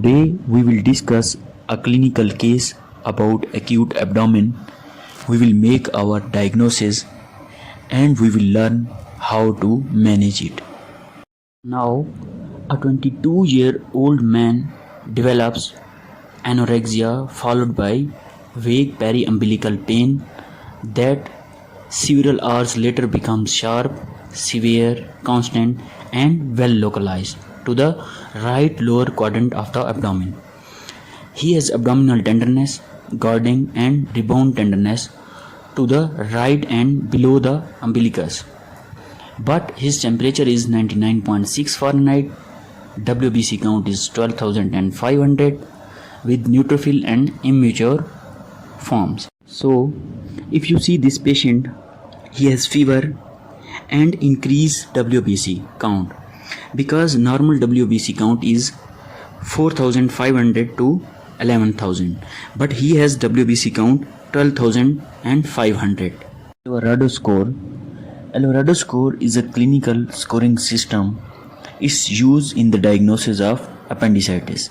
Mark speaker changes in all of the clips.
Speaker 1: Today we will discuss a clinical case about acute abdomen. We will make our diagnosis and we will learn how to manage it. Now, a 22-year-old man develops anorexia followed by vague periumbilical pain that several hours later becomes sharp, severe, constant, and well localized to the right lower quadrant of the abdomen. He has abdominal tenderness, guarding, and rebound tenderness to the right and below the umbilicus. But his temperature is 99.6 Fahrenheit, WBC count is 12,500 with neutrophil and immature forms. So, if you see this patient, he has fever and increased WBC count because normal WBC count is 4,500 to 11,000, but he has WBC count 12,500. Alvarado score. Alvarado score is a clinical scoring system. It's used in the diagnosis of appendicitis.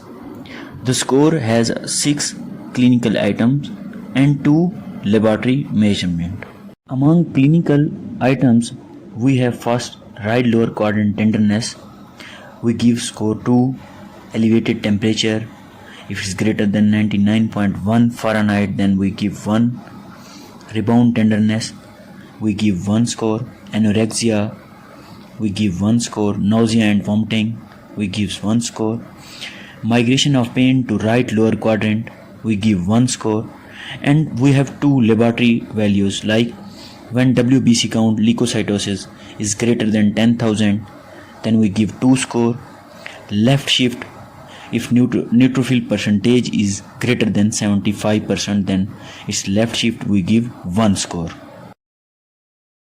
Speaker 1: The score has 6 clinical items and 2 laboratory measurements. Among clinical items, we have first right lower quadrant tenderness. We give score 2. Elevated temperature. If it's greater than 99.1 Fahrenheit, then we give 1. Rebound tenderness, we give 1 score. Anorexia, we give 1 score. Nausea and vomiting, we give 1 score. Migration of pain to right lower quadrant, we give 1 score. And we have 2 laboratory values, like when WBC count leukocytosis is greater than 10,000, then we give 2 score. Left shift, if neutrophil percentage is greater than 75%, then its left shift we give 1 score.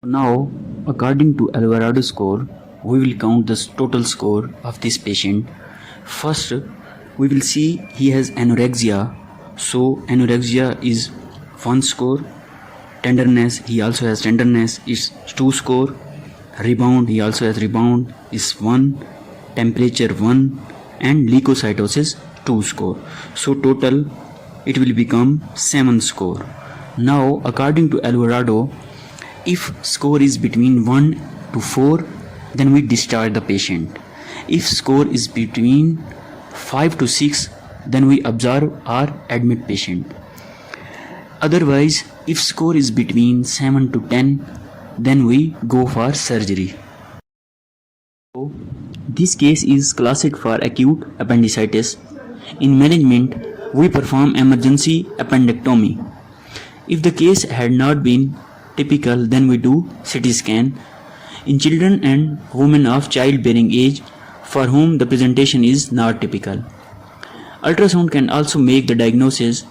Speaker 1: Now, according to Alvarado score, we will count the total score of this patient. First, we will see he has anorexia. So, anorexia is 1 score. Tenderness, he also has tenderness, is 2 score. Rebound, he also has rebound, is 1. Temperature 1. And leukocytosis 2 score. So, total it will become 7 score. Now, according to Alvarado, if score is between 1 to 4, then we discharge the patient. If score is between 5 to 6, then we observe or admit patient. Otherwise, if score is between 7 to 10, then we go for surgery. So, this case is classic for acute appendicitis. In management, we perform emergency appendectomy. If the case had not been typical, then we do CT scan. In children and women of childbearing age for whom the presentation is not typical, ultrasound can also make the diagnosis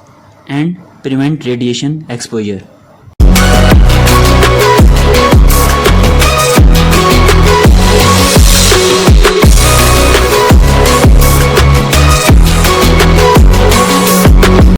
Speaker 1: and prevent radiation exposure.